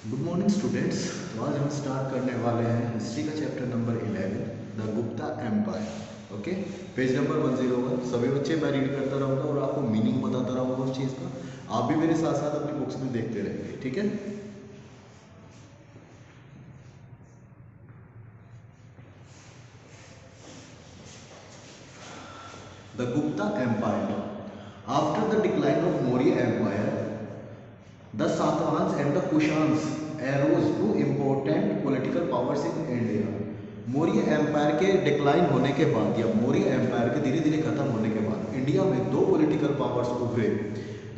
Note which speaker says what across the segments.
Speaker 1: Good morning students. तो आज हम स्टार्ट करने वाले हैं हिस्ट्री का chapter number 11, the Gupta empire. Okay, page number 101। सभी बच्चे मैं रीड करता रहूँगा और आपको मीनिंग बताता रहूँगा उस चीज़ का। आप भी मेरे साथ साथ अपनी बुक्स में देखते रहेंगे, ठीक है। The Gupta empire. After the decline of Maurya empire, the Satvans and the Kushans arose two important political powers in India. Maurya empire के डिक्लाइन होने के बाद या मौर्य एम्पायर के धीरे धीरे खत्म होने के बाद इंडिया में दो पॉलिटिकल पावर्स उभरे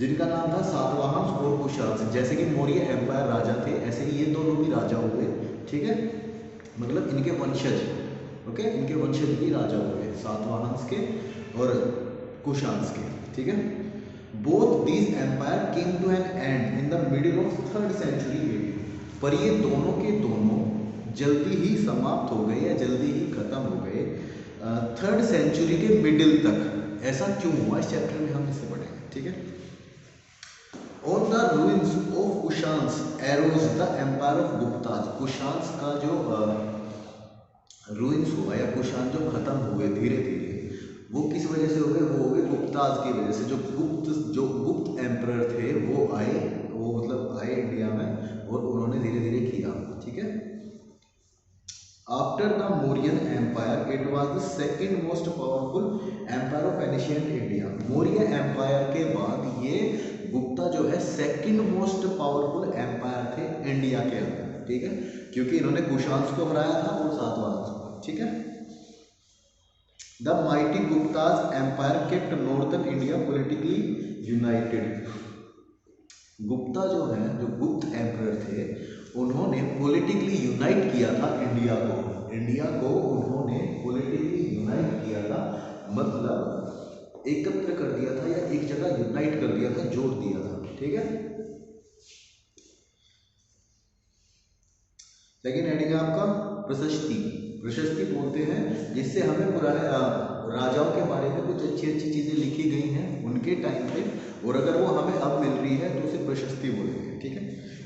Speaker 1: जिनका नाम था सातवाहन और कुशान। जैसे कि मौर्य एम्पायर राजा थे, ऐसे ही ये दोनों भी राजा हुए, ठीक है। मतलब इनके वंशज, ओके, इनके वंशज भी राजा हुए, सातवाहन के और कुशान के, ठीक है। Both these empire came to an end in the middle of 3rd century AD. पर ये दोनों के दोनों जल्दी ही समाप्त हो गए या जल्दी ही खत्म हो गए 3rd सेंचुरी के मिडिल तक। ऐसा क्यों हुआ इस चैप्टर में हम इससे पढ़ेंगे, ठीक है। On the ruins of Kushans arose the empire of Guptas. Kushans का जो रूइंस हुआ या कुशान जो खत्म हुए धीरे धीरे, वो किस वजह से हो गए? वो हो गए गुप्ताज की वजह से। जो गुप्त एम्परर थे वो मतलब आए इंडिया में और उन्होंने धीरे धीरे किया, ठीक है। After the Mauryan empire it was the second most powerful empire of ancient India. Maurya empire के बाद ये गुप्ता जो है सेकंड मोस्ट पावरफुल एम्पायर थे इंडिया के अंदर, ठीक है, क्योंकि इन्होंने कुशान्स को हराया था और सातवाहन को, ठीक है। The mighty Gupta's empire kept northern India politically united. Gupta जो है, जो गुप्त एम्परर थे, उन्होंने पॉलिटिकली यूनाइट किया था इंडिया को उन्होंने पॉलिटिकली यूनाइट किया था, मतलब एकत्र कर दिया था या एक जगह यूनाइट कर दिया था, जोड़ दिया था, ठीक है। सेकेंड हेडिंग है आपका प्रशस्ति। प्रशस्ति बोलते हैं जिससे हमें पुराने राजाओं के बारे में कुछ अच्छी अच्छी चीज़ें लिखी गई हैं उनके टाइम पे, और अगर वो हमें अब मिल रही है तो उसे प्रशस्ति बोलेंगे, ठीक है।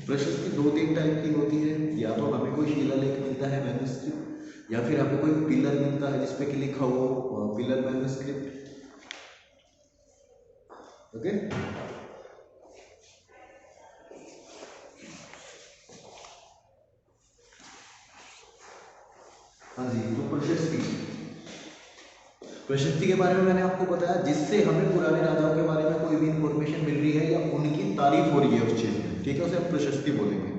Speaker 1: प्रशस्ति 2-3 टाइप की होती है, या तो हमें कोई शिलालेख मिलता है मैन्युस्क्रिप्ट, या फिर हमें कोई पिलर मिलता है जिसपे कि लिखा हो पिलर मैन्युस्क्रिप्ट, ओके। हाँ जी, तो प्रशस्ति के बारे में मैंने आपको बताया जिससे हमें पुराने राजाओं के बारे में कोई भी इंफॉर्मेशन मिल रही है या उनकी तारीफ हो रही है उस चीज में, ठीक है, उसे हम प्रशस्ति बोलेंगे।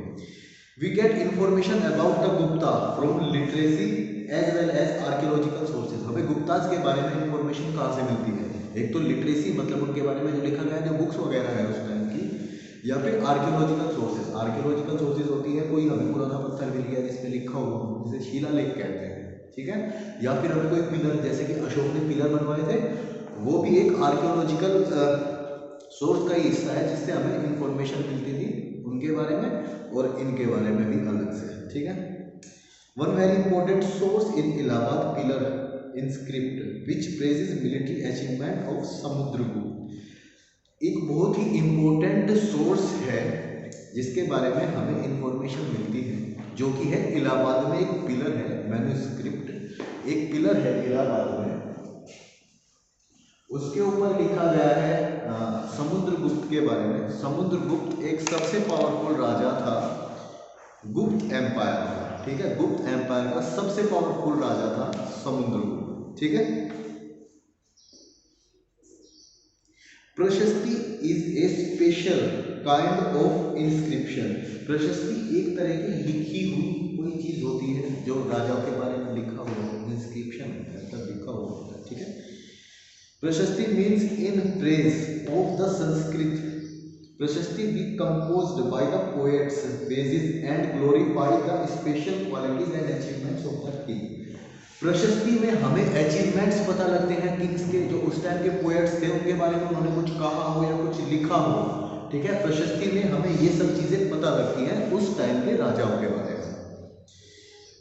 Speaker 1: We get information about the Gupta from literacy as well as archaeological sources. हमें गुप्ताज के बारे में इंफॉर्मेशन कहाँ से मिलती है? एक तो लिटरेसी, मतलब उनके बारे में जो लिखा गया है, जो बुक्स वगैरह है उस टाइम की, या फिर आर्कियोलॉजिकल सोर्सेज। आर्कियोलॉजिकल सोर्सेज होती है कोई हमें पुराना पत्थर मिल गया जिसमें लिखा हुआ, जिसे शिलालेख कहते हैं, ठीक है। या फिर हमें कोई पिलर, जैसे कि अशोक ने पिलर बनवाए थे, वो भी एक आर्कियोलॉजिकल सोर्स का ही हिस्सा है जिससे हमें इंफॉर्मेशन मिलती थी उनके बारे में और इनके बारे में भी अलग से, ठीक है। One very important source in Allahabad pillar inscript which praises military achievement of Samudragupta. एक बहुत ही इंपॉर्टेंट सोर्स है जिसके बारे में हमें इंफॉर्मेशन मिलती है, जो कि है इलाहाबाद में एक पिलर है, मैन्युस्क्रिप्ट एक पिलर है इलाहाबाद में, उसके ऊपर लिखा गया है समुद्रगुप्त के बारे में। समुद्रगुप्त एक सबसे पावरफुल राजा था गुप्त एम्पायर का, ठीक है। गुप्त एम्पायर का सबसे पावरफुल राजा था समुद्रगुप्त, ठीक है। प्रशस्ति is a special kind of inscription. प्रशस्ति एक तरह की लिखी हुई कोई चीज होती है जो राजाओं के बारे में लिखा हुआ, इंस्क्रिप्शन होता है, मतलब लिखा हुआ होता है, ठीक है। Prashasti means in praise of the Sanskrit. Prashasti be composed by the poets praises and glorify the special qualities and achievements of the king. प्रशस्ति में हमें अचीवमेंट्स पता लगते हैं किंग्स के, जो उस टाइम के पोएट्स थे उनके बारे में उन्होंने कुछ कहा हो या कुछ लिखा हो, ठीक है। प्रशस्ति में हमें ये सब चीजें पता लगती हैं उस टाइम के राजाओं के बारे में।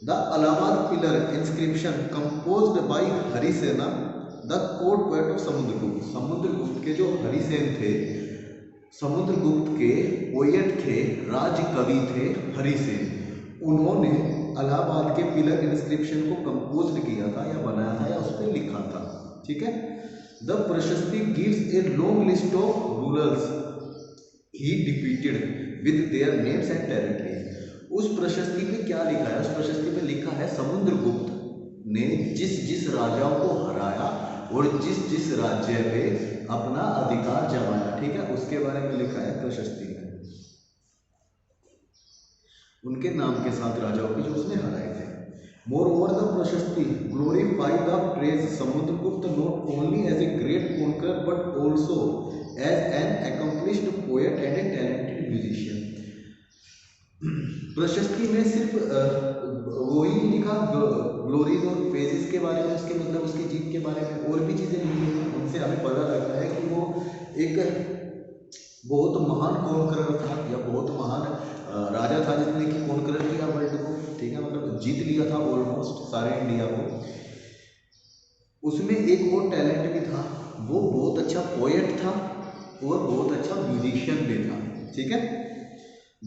Speaker 1: The Allahabad pillar inscription composed by Harisena the court poet of Samudragupta. Samudragupta के जो हरिसेन थे समुद्रगुप्त के पोएट थे, राज कवि थे हरिसेन। उन्होंने इलाहाबाद के पिलर इंस्क्रिप्शन को कंपोज किया था या बनाया था या उस पर लिखा था। ठीक है। द प्रशस्ति gives a long list of rulers he defeated with their names and territories. उस प्रशस्ति पे क्या लिखा है? उस प्रशस्ति पे लिखा है समुद्रगुप्त ने जिस जिस राजाओं को हराया और जिस जिस राज्य पे अपना अधिकार जमाया, ठीक है, उसके बारे में लिखा है प्रशस्ति में, उनके नाम के साथ राजाओं की जो उसने हराए थे। Moreover the prashasti glorify the praise Samudragupta not only as a great conqueror but also as an accomplished poet and a talented musician. प्रशस्ति में सिर्फ वही लिखा ग्लोरीज और प्रेजेस के बारे में, उसके मतलब उसकी जीत के बारे में और भी चीज़ें लिखी हैं। उनसे हमें पता लगता है कि वो एक बहुत महान कॉन्करर था या बहुत महान राजा था जिसने कि कॉन्करर किया वर्ल्ड को, ठीक है, मतलब जीत लिया था ऑलमोस्ट सारे इंडिया को। उसमें एक और टैलेंट भी था, वो बहुत अच्छा पोएट था और बहुत अच्छा म्यूजिशियन भी था। ठीक है।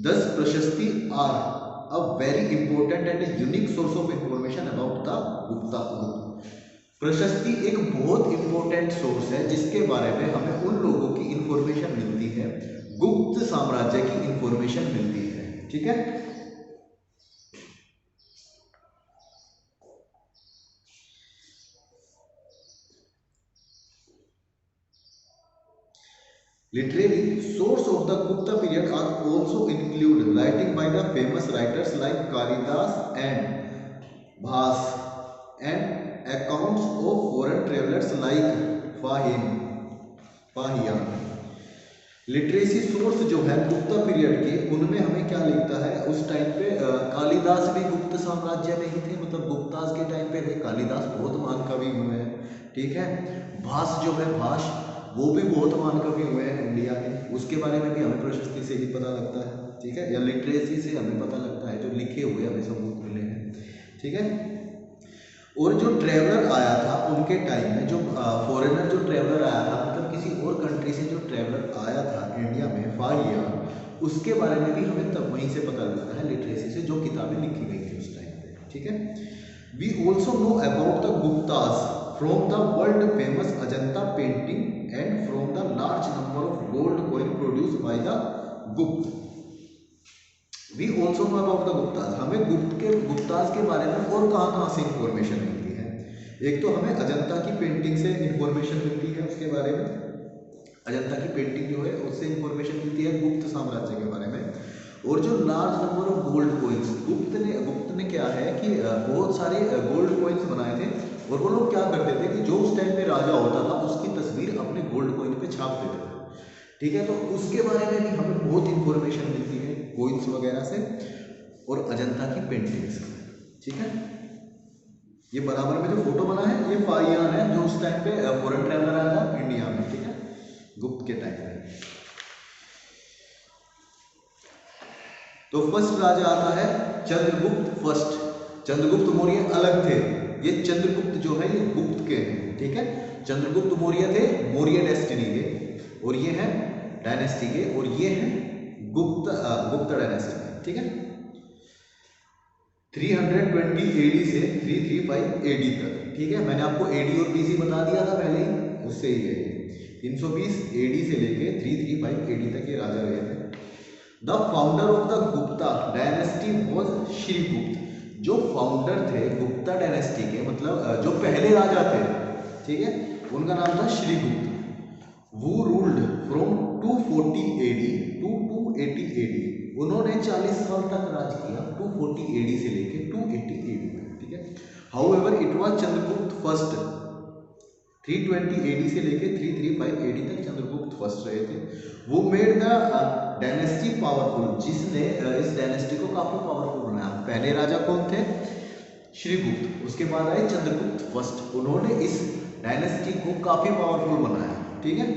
Speaker 1: This prashasti are a very important and unique source of information about the Gupta group. प्रशस्ति एक बहुत इंपॉर्टेंट सोर्स है जिसके बारे में हमें उन लोगों की इंफॉर्मेशन मिलती है, गुप्त साम्राज्य की इंफॉर्मेशन मिलती है। ठीक है। Literary source of the Gupta period are also include writing by the famous writers like Kalidas and Bhas and accounts of foreign travelers like Fahiyan। Literacy source जो है गुप्ता पीरियड के, उनमें हमें क्या लिखता है उस टाइम पे? कालिदास भी गुप्त साम्राज्य में ही थे, मतलब गुप्तास के टाइम पे थे। कालिदास बहुत महान कवि हुए हैं। ठीक है। भास जो है, भास, वो भी बहुत महान कवि हुए हैं इंडिया के, उसके बारे में भी हमें प्रशस्ति से ही पता लगता है। ठीक है। या लिटरेसी से हमें पता लगता है, जो लिखे हुए हमें सबूत मिले हैं। ठीक है। और जो ट्रैवलर आया था उनके टाइम में, जो फॉरेनर जो ट्रैवलर आया था, मतलब किसी और कंट्री से जो ट्रैवलर आया था इंडिया में, फाहियान, उसके बारे में भी हमें तब वहीं से पता लगता है, लिटरेसी से, जो किताबें लिखी गई थी उस टाइम पे। ठीक है। We also know about the Guptas from the world famous Ajanta painting and from the large number of gold coin produce by the Gupta. We also know about the Guptas. हमें गुप्तास के बारे में और कहाँ से इंफॉर्मेशन मिलती है? एक तो हमें अजंता की पेंटिंग से इंफॉर्मेशन मिलती है उसके बारे में, अजंता की पेंटिंग जो है उससे इंफॉर्मेशन मिलती है गुप्त साम्राज्य के बारे में। और जो large number of gold coins, गुप्त ने क्या है कि बहुत सारे गोल्ड कॉइन्स बनाए थे, और वो लोग क्या करते थे कि जो उस टाइम पे राजा होता था उसकी तस्वीर अपने गोल्ड कॉइन पे छाप देते थे। ठीक है। तो उसके बारे में भी हमें बहुत इंफॉर्मेशन मिलती है कॉइन्स वगैरह से और अजंता की पेंटिंग से। ठीक है। ये बराबर में जो फोटो बना है ये फाहियान है, जो उस टाइम पे फॉरेन ट्रैवलर आया था इंडिया में। ठीक है। गुप्त के टाइम में। तो फर्स्ट राजा आता है चंद्रगुप्त फर्स्ट। चंद्रगुप्त मौर्य अलग थे, ये चंद्रगुप्त जो है ये गुप्त के हैं। ठीक है। चंद्रगुप्त मौर्य थे, मौर्य डायनेस्टी के, और ये है डायनेस्टी के, और ये है गुप्त डायनेस्टी। ठीक है। 320 AD से 335 AD तक। ठीक है। मैंने आपको AD और BC बता दिया था पहले ही, उससे ही है। 320 AD से लेके 335 AD तक ये राजा रहे थे। The founder of the Gupta dynasty was Srigupta. जो फाउंडर थे गुप्ता डायनेस्टी के, मतलब जो पहले राजा थे, ठीक है, उनका नाम था श्रीगुप्त। वो ruled from 240 AD to 280 AD। उन्होंने 40 साल तक राज किया, 240 AD से लेके 280 AD तक। ठीक है। However it was Chandragupta first, 320 AD से लेके 335 AD तक चंद्रगुप्त फर्स्ट रहे थे। वो मेड द डायनेस्टी पावरफुल, जिसने इस डायनेस्टी को काफी पावरफुल बनाया। पहले राजा कौन थे? श्रीगुप्त। उसके बाद आए चंद्रगुप्त फर्स्ट, उन्होंने इस डायनेस्टी को काफी पावरफुल बनाया। ठीक है।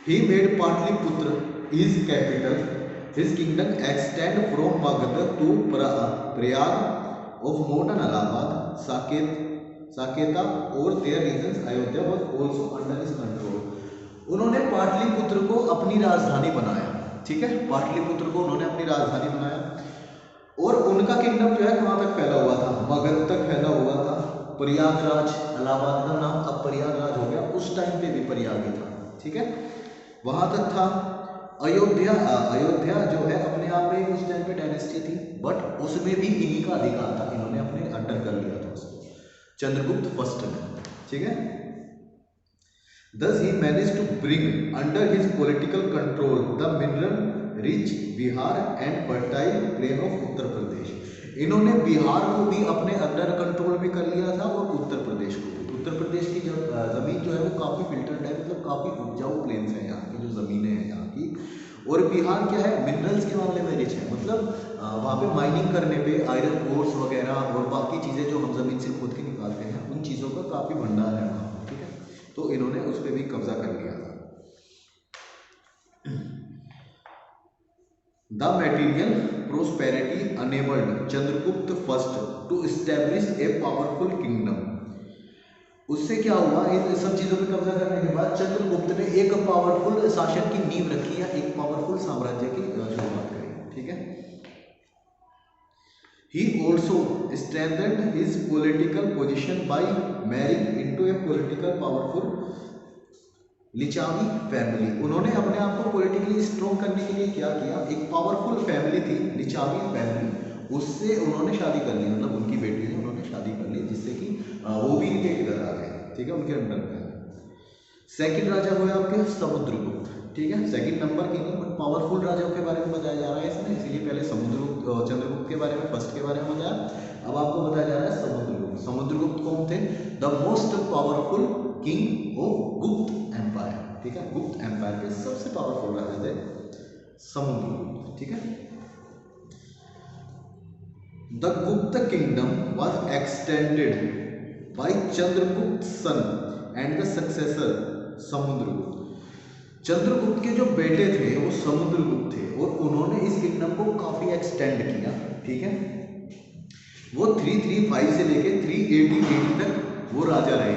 Speaker 1: He made Patliputra his capital. His kingdom extend from Magध to Prayag of modern Allahabad, Saketa और their regions Ayodhya was also under his control. उन्होंने अपनी राजधानी बनाया, ठीक है, पाटलिपुत्र को उन्होंने अपनी राजधानी बनाया। और उनका किंगडम जो है कहाँ तक फैला हुआ था, मगध तक फैला हुआ था। प्रयागराज, इलाहाबाद का नाम अब प्रयागराज हो गया, उस टाइम पे भी प्रयाग ही था, ठीक है, वहां तक था। अयोध्या, अयोध्या जो है अपने आप में उस टाइम पे डायनेस्टी थी, बट उसमें भी इन्हीं का अधिकार था, इन्होंने अपने अंडर कर लिया था उसको चंद्रगुप्त फर्स्ट ने, ठीक है। Thus he managed to bring under his political control the mineral rich Bihar and fertile plain of Uttar Pradesh. इन्होंने बिहार को भी अपने अंडर कंट्रोल में कर लिया था और उत्तर प्रदेश को भी। उत्तर प्रदेश की जमीन जो है वो काफ़ी फिल्टर्ड है, मतलब काफ़ी उपजाऊ प्लेन्स हैं यहाँ की जो ज़मीनें हैं यहाँ की। और बिहार क्या है, मिनरल्स के मामले में रिच है, मतलब वहाँ पे माइनिंग करने पे आयरन ओर्स वगैरह और बाकी चीज़ें जो हम ज़मीन से खोद के निकालते हैं उन चीज़ों का काफ़ी भंडार है वहाँ, ठीक है। तो इन्होंने उस पर भी कब्जा कर लिया था। The material prosperity enabled Chandragupta first to establish a powerful kingdom. उससे क्या हुआ, इन सब चीजों पे कब्जा करने के बाद चंद्रगुप्त ने एक पावरफुल शासन की नींव रखी है, एक पावरफुल साम्राज्य की शुरुआत करी, ठीक है। He also strengthened his political position by marrying into a political powerful Licchavi family. उन्होंने अपने आप को पॉलिटिकली स्ट्रॉन्ग करने के लिए क्या किया, एक पावरफुल फैमिली थी लिचावी फैमिली, उससे उन्होंने शादी कर ली, मतलब उनकी बेटी से उन्होंने शादी कर ली, जिससे कि वो भी इनके इधर आ गए, ठीक है, उनके अंडर में। सेकंड राजा हुए आपके समुद्रगुप्त, ठीक है, सेकंड नंबर की नहीं, पावरफुल राजाओं के बारे में बताया जा रहा है इसमें, इसीलिए पहले समुद्रगुप्त चंद्रगुप्त के बारे में फर्स्ट के बारे में बताया, अब आपको बताया जा रहा है समुद्रगुप्त। समुद्रगुप्त कौन थे, the most powerful king of Gupta empire, ठीक है, गुप्त एम्पायर के सबसे पावरफुल राजा थे समुद्रगुप्त, ठीक है। The Gupta kingdom was extended by Chandragupta son and the successor Samudragupta. Chandragupta के जो बेटे थे वो समुद्रगुप्त थे और उन्होंने इस किंगडम को काफी एक्सटेंड किया, ठीक है। वो 335 से लेके 380 तक वो राजा रहे,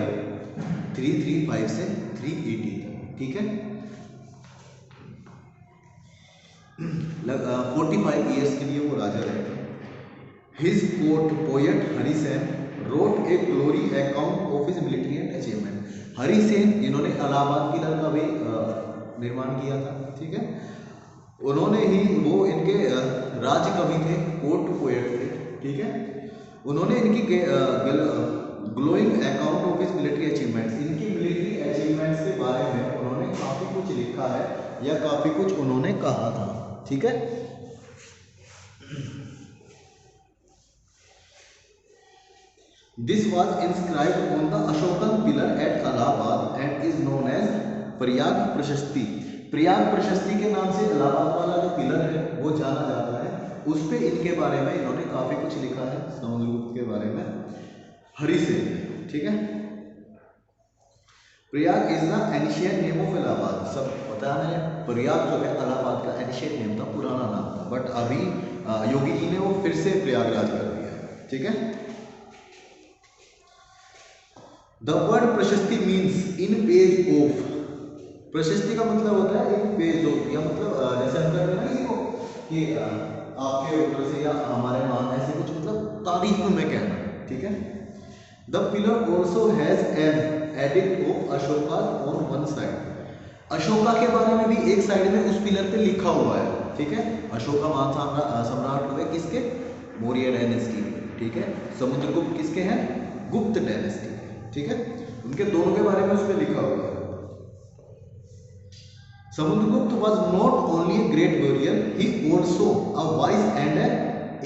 Speaker 1: 335 से 380 तक, ठीक है, 45 ईयर्स के लिए वो राजा रहे थे। His court poet Harisena wrote a glory account of his military and achievement। Harisena इन्होंने इलाहाबाद किला का भी निर्माण किया था, ठीक है, उन्होंने ही, वो इनके राज कवि थे, कोर्ट पोएट थे, ठीक है। उन्होंने इनकी glowing account of his military achievements, इनकी मिलिट्री अचीवमेंट्स के बारे में उन्होंने काफी कुछ लिखा है या काफी कुछ उन्होंने कहा था, ठीक है। This was inscribed on the Ashokan pillar at Allahabad and is known as Prayag प्रशस्ति। प्रयाग प्रशस्ति के नाम से इलाहाबाद वाला जो पिलर है वो जाना जाता है, उस पे इनके बारे में इन्होंने काफी कुछ लिखा है समुद्रगुप्त के बारे में, हरिसेन, ठीक है। Prayag is the ancient name of Allahabad, सब पता है मैंने, प्रयाग जो है इलाहाबाद का एनिशियंट नेम था, पुराना नाम था, बट अभी योगी जी ने वो फिर से प्रयागराज कर दिया, ठीक है। द वर्ड प्रशस्ति मीन्स इन पेज ऑफ, प्रशस्ति का मतलब होता है इन पेज ऑफ, या मतलब जैसे हम कहते हैं ना किसी को कि आपके ऊपर से या हमारे मान ऐसे कुछ, मतलब तारीफ में कहना, ठीक है। The pillar also has an edict of Ashoka on one side. Ashoka के बारे में भी एक साइड में उस पिलर पे लिखा हुआ है, ठीक है। अशोका महान सम्राट हुए किसके, मौर्य डायनेस्टी, ठीक है। समुद्रगुप्त किसके हैं, गुप्त डायनेस्टी, ठीक है, उनके दोनों के बारे में उसमें लिखा हुआ है। Samudragupta was not only a great warrior, he also a wise and an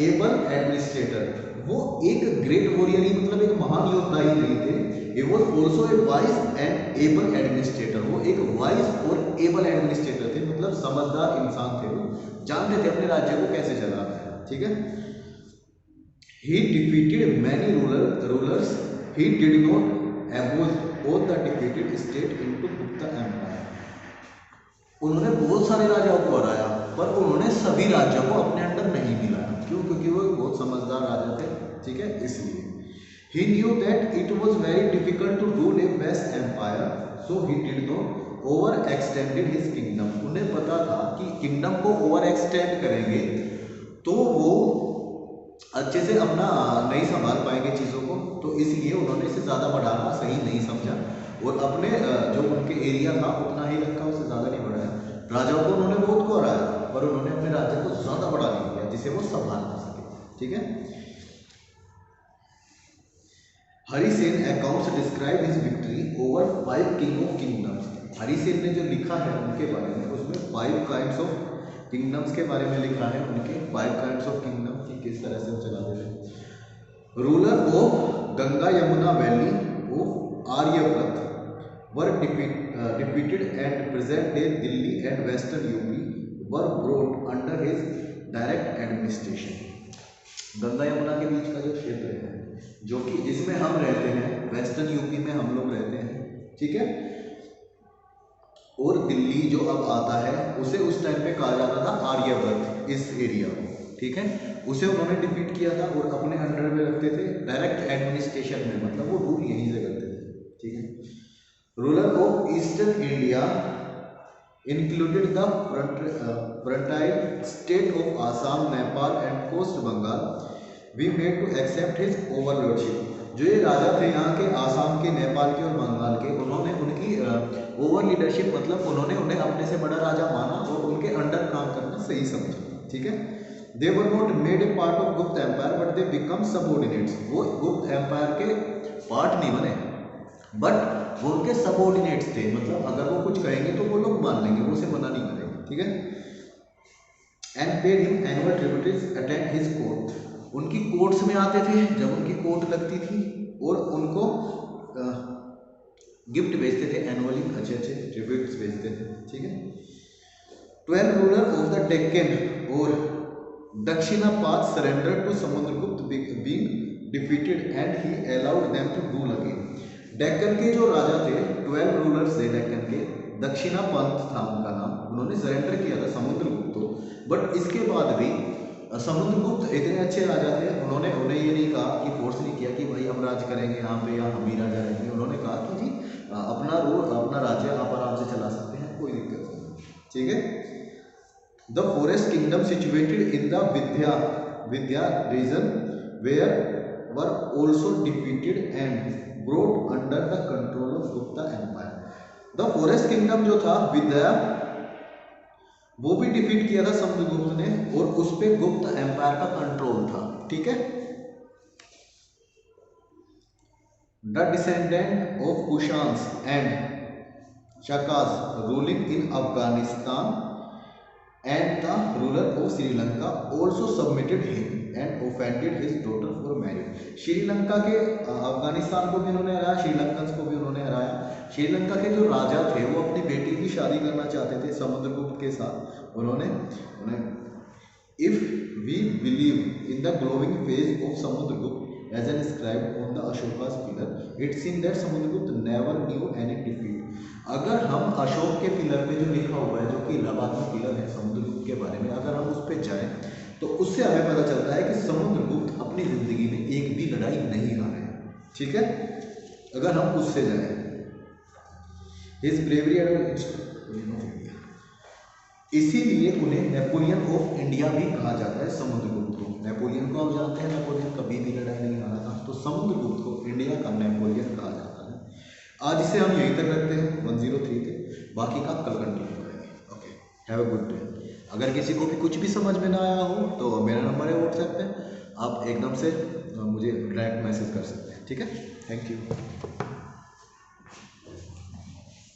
Speaker 1: able administrator। वो एक ग्रेट वॉरियर ही, मतलब एक महान योद्धा ही नहीं थे, he was also a wise and able administrator। वो एक वाइज और एबल एडमिनिस्ट्रेटर थे, मतलब समझदार इंसान थे, वो जानते थे अपने राज्य को कैसे चलाना है, ठीक है। He defeated many rulers, he did not abolish all the defeated state into Gupta Empire। उन्होंने बहुत सारे राजाओं को हराया, पर उन्होंने सभी राज्यों को अपने अंडर नहीं मिलाया, क्यों, क्योंकि वो बहुत समझदार राजा थे, ठीक है, इसलिए। He knew that it was very difficult to rule a vast empire, so he did not over extended his kingdom, उन्हें पता था कि किंगडम को ओवर एक्सटेंड करेंगे तो वो अच्छे से अपना नहीं संभाल पाएंगे चीज़ों को, तो इसलिए उन्होंने इसे ज़्यादा बढ़ाना सही नहीं समझा और अपने जो उनके एरिया था उतना ही रखा, उससे ज़्यादा नहीं बढ़ाया। राजाओं को उन्होंने बहुत को हराया पर उन्होंने अपने राज्य को ज़्यादा बढ़ा नहीं दिया जिसे वो संभाल ना सके। ठीक है। Harisena accounts describe his victory over 5 king of kingdoms. Harisena ने जो लिखा है उनके बारे में, उसमें 5 काइंड्स ऑफ किंगडम्स के बारे में लिखा है, उनके 5 काइंड्स ऑफ किंगडम की किस तरह से वो चलाते थे। Ruler of Ganga Yamuna valley of Aryavarta were defeated and present day Delhi and Western UP were brought under his direct administration। Ganga Yamuna के बीच का जो क्षेत्र है जो कि जिसमें हम रहते हैं, वेस्टर्न यूपी में हम लोग रहते हैं, ठीक है, और दिल्ली जो अब आता है उसे उस टाइम पे कहा जाता था आर्यव्रत, इस एरिया को, ठीक है, उसे उन्होंने डिफीट किया था और अपने अंडर में रखते थे, डायरेक्ट एडमिनिस्ट्रेशन में, मतलब वो रूल यहीं से करते थे। ठीक है। Ruler of eastern India included the frontier state of Assam, Nepal and Coast Bengal, we made to accept his overlordship। जो ये राजा थे यहाँ के, आसाम के, नेपाल के और बंगाल के, उन्होंने उनकी ओवर लीडरशिप, मतलब उन्होंने उन्हें अपने से बड़ा राजा माना और उनके अंडर काम करना सही समझा। ठीक है। They were not made a part of Gupta empire but they become subordinates. वो गुप्त एम्पायर के पार्ट नहीं बने बट वो उनके सबऑर्डिनेट्स थे, मतलब अगर वो कुछ कहेंगे तो वो लोग मान लेंगे, वो उसे मना नहीं करेंगे। ठीक है। And paid him annual tributaries attend his court. उनकी कोर्ट्स में आते थे जब उनकी कोर्ट लगती थी और उनको गिफ्ट भेजते थे, एनुअली अच्छे अच्छे ट्रिब्यूट्स भेजते थे। ठीक है। 12 रूलर ऑफ द डेक्कन और Dakshinapatha surrender to Samudragupta being defeated and he allowed them to rule again. Deccan के जो राजा थे, 12 रूलर्स थे डेक्कन के, दक्षिणा पंथ था उनका नाम, उन्होंने सरेंडर किया था समुद्रगुप्त को, बट इसके बाद भी समुद्रगुप्त इतने अच्छे राजा थे, उन्होंने उन्हें ये नहीं कहा कि फोर्स नहीं किया कि भाई हम राज करेंगे यहाँ पे या हम ही राजा रहेंगे। उन्होंने कहा कि जी अपना रूल, अपना राज्य आप आराम से चला सकते हैं, कोई दिक्कत नहीं। ठीक है। The forest kingdom situated in the Vindhya region where were also defeated and brought under the control of Gupta Empire। The forest kingdom जो था विद्या, वो भी डिफीट किया था समुद्रगुप्त ने और उस पे गुप्त एम्पायर का कंट्रोल था। ठीक है। The descendant of Kushans and Shakas ruling in Afghanistan and the ruler of Sri Lanka also submitted him and offended his daughter for marriage। Sri Lanka के, अफगानिस्तान को भी उन्होंने हराया, श्रीलंकन को भी उन्होंने हराया। श्रीलंका के जो राजा थे वो अपनी बेटी की शादी करना चाहते थे समुद्रगुप्त के साथ। उन्होंने if we believe in the glowing phase of Samudragupta as inscribed on the Ashoka's pillar it seen that Samudragupta never knew any defeat. अगर हम अशोक के पिलर पे जो लिखा हुआ है, जो कि इलाहाबाद में पिलर है समुद्रगुप्त के बारे में, अगर हम उस पर जाएं तो उससे हमें पता चलता है कि समुद्रगुप्त अपनी जिंदगी में एक भी लड़ाई नहीं हारे। ठीक है। अगर हम उससे जाएं, हिज ब्रेवरी इसीलिए उन्हें नेपोलियन ऑफ इंडिया भी कहा जाता है समुद्रगुप्त को। नेपोलियन को आप जानते हैं, नेपोलियन कभी भी लड़ाई नहीं हारा था, तो समुद्रगुप्त को इंडिया का नेपोलियन कहा जाता है। आज इसे हम यहीं तक रखते हैं 103 पे, बाकी का कल कंटिन्यू करेंगे। Okay, have a good day. अगर किसी को भी कुछ भी समझ में ना आया हो तो मेरा नंबर है व्हाट्सएप पे, आप एकदम से मुझे डायरेक्ट मैसेज कर सकते हैं। ठीक है। Thank you.